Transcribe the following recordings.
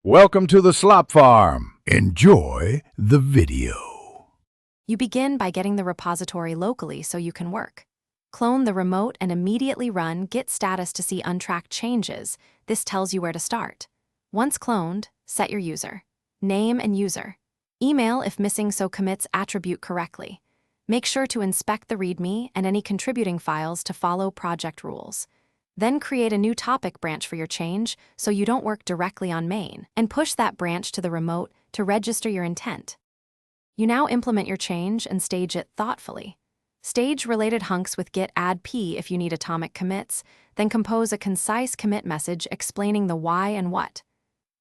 Welcome to the Slop Farm. Enjoy the video. You begin by getting the repository locally so you can work. Clone the remote and immediately run Git status to see untracked changes. This tells you where to start. Once cloned, set your user. Name and user. Email if missing so commits attribute correctly. Make sure to inspect the README and any contributing files to follow project rules. Then create a new topic branch for your change so you don't work directly on main, and push that branch to the remote to register your intent. You now implement your change and stage it thoughtfully. Stage related hunks with git add p if you need atomic commits, then compose a concise commit message explaining the why and what.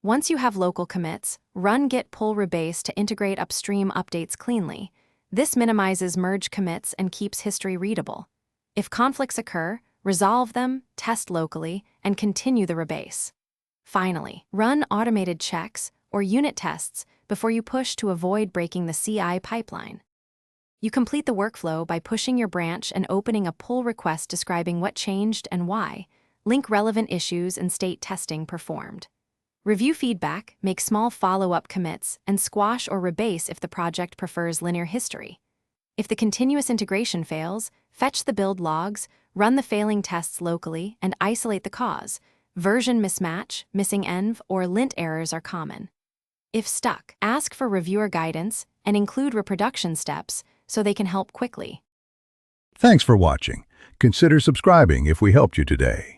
Once you have local commits, run git pull rebase to integrate upstream updates cleanly. This minimizes merge commits and keeps history readable. If conflicts occur, resolve them, test locally, and continue the rebase. Finally, run automated checks or unit tests before you push to avoid breaking the CI pipeline. You complete the workflow by pushing your branch and opening a pull request describing what changed and why, link relevant issues and state testing performed. Review feedback, make small follow-up commits, and squash or rebase if the project prefers linear history. If the continuous integration fails, fetch the build logs, run the failing tests locally, and isolate the cause. Version mismatch, missing env, or lint errors are common. If stuck, ask for reviewer guidance and include reproduction steps so they can help quickly. Thanks for watching. Consider subscribing if we helped you today.